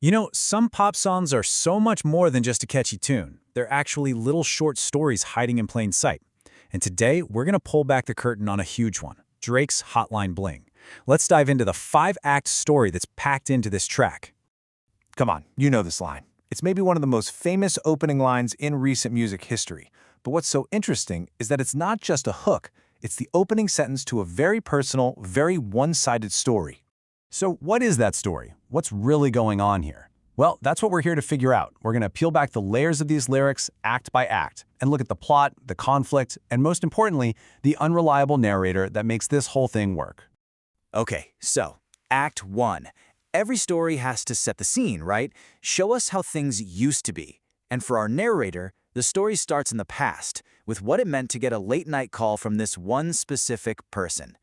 You know, some pop songs are so much more than just a catchy tune. They're actually little short stories hiding in plain sight. And today, we're going to pull back the curtain on a huge one, Drake's Hotline Bling. Let's dive into the 5-act story that's packed into this track. Come on, you know this line. It's maybe one of the most famous opening lines in recent music history. But what's so interesting is that it's not just a hook, it's the opening sentence to a very personal, very one-sided story. So what is that story? What's really going on here? Well, that's what we're here to figure out. We're going to peel back the layers of these lyrics act by act and look at the plot, the conflict, and most importantly, the unreliable narrator that makes this whole thing work. Okay, so Act 1. Every story has to set the scene, right? Show us how things used to be. And for our narrator, the story starts in the past, with what it meant to get a late-night call from this one specific person.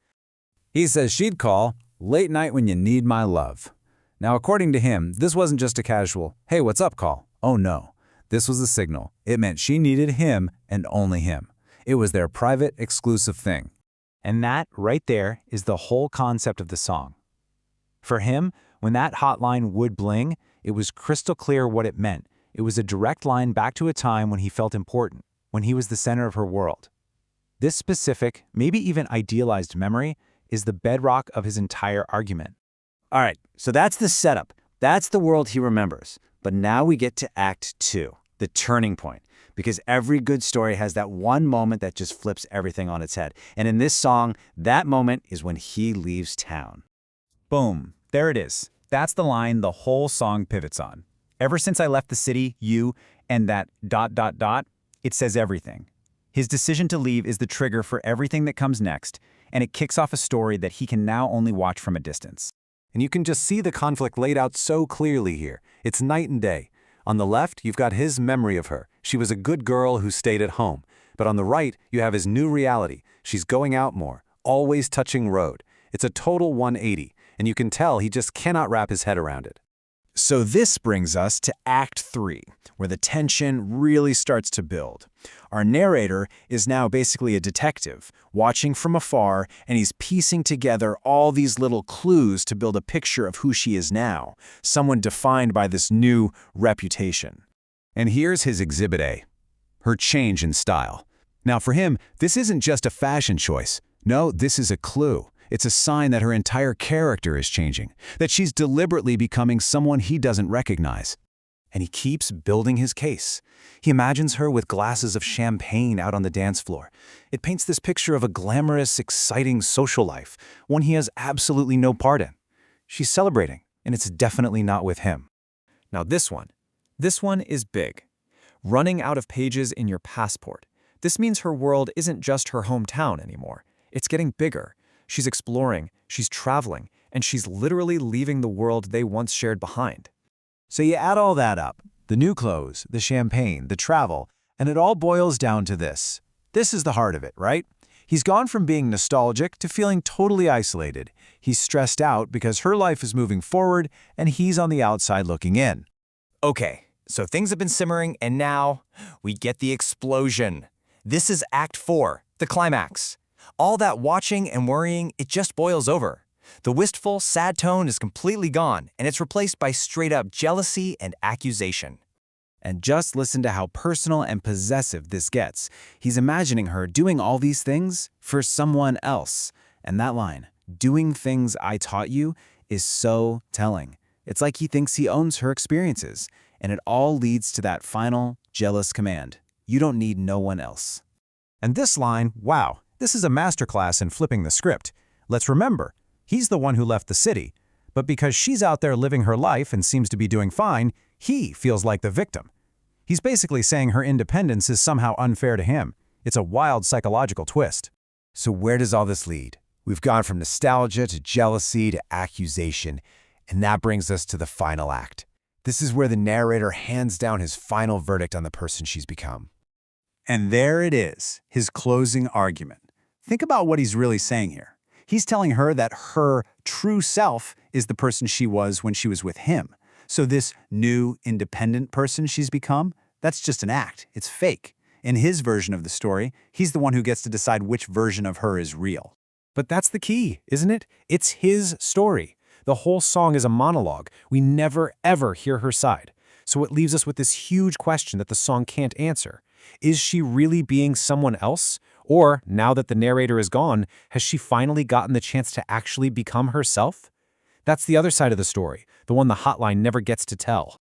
He says she'd call late night when you need my love. Now, according to him, this wasn't just a casual, hey, what's up call. Oh no, this was a signal. It meant she needed him and only him. It was their private, exclusive thing. And that, right there, is the whole concept of the song. For him, when that hotline would bling, it was crystal clear what it meant. It was a direct line back to a time when he felt important, when he was the center of her world. This specific, maybe even idealized memory is the bedrock of his entire argument. All right, so that's the setup. That's the world he remembers. But now we get to Act 2, the turning point. Because every good story has that one moment that just flips everything on its head. And in this song, that moment is when he leaves town. Boom, there it is. That's the line the whole song pivots on. Ever since I left the city, you, and that ... it says everything. His decision to leave is the trigger for everything that comes next, and it kicks off a story that he can now only watch from a distance. And you can just see the conflict laid out so clearly here. It's night and day. On the left, you've got his memory of her. She was a good girl who stayed at home. But on the right, you have his new reality. She's going out more, always touching road. It's a total 180, and you can tell he just cannot wrap his head around it. So this brings us to Act 3, where the tension really starts to build. Our narrator is now basically a detective, watching from afar, and he's piecing together all these little clues to build a picture of who she is now, someone defined by this new reputation. And here's his Exhibit A, her change in style. Now for him, this isn't just a fashion choice. No, this is a clue. It's a sign that her entire character is changing, that she's deliberately becoming someone he doesn't recognize. And he keeps building his case. He imagines her with glasses of champagne out on the dance floor. It paints this picture of a glamorous, exciting social life, one he has absolutely no part in. She's celebrating, and it's definitely not with him. Now this one is big. Running out of pages in your passport. This means her world isn't just her hometown anymore. It's getting bigger. She's exploring, she's traveling, and she's literally leaving the world they once shared behind. So you add all that up, the new clothes, the champagne, the travel, and it all boils down to this. This is the heart of it, right? He's gone from being nostalgic to feeling totally isolated. He's stressed out because her life is moving forward and he's on the outside looking in. Okay, so things have been simmering, and now we get the explosion. This is Act 4, the climax. All that watching and worrying, it just boils over. The wistful, sad tone is completely gone, and it's replaced by straight-up jealousy and accusation. And just listen to how personal and possessive this gets. He's imagining her doing all these things for someone else. And that line, doing things I taught you, is so telling. It's like he thinks he owns her experiences, and it all leads to that final, jealous command. You don't need no one else. And this line, wow. This is a masterclass in flipping the script. Let's remember, he's the one who left the city, but because she's out there living her life and seems to be doing fine, he feels like the victim. He's basically saying her independence is somehow unfair to him. It's a wild psychological twist. So where does all this lead? We've gone from nostalgia to jealousy to accusation, and that brings us to the final act. This is where the narrator hands down his final verdict on the person she's become. And there it is, his closing argument. Think about what he's really saying here. He's telling her that her true self is the person she was when she was with him. So this new, independent person she's become, that's just an act. It's fake. In his version of the story, he's the one who gets to decide which version of her is real. But that's the key, isn't it? It's his story. The whole song is a monologue. We never, ever hear her side. So it leaves us with this huge question that the song can't answer. Is she really being someone else? Or, now that the narrator is gone, has she finally gotten the chance to actually become herself? That's the other side of the story, the one the hotline never gets to tell.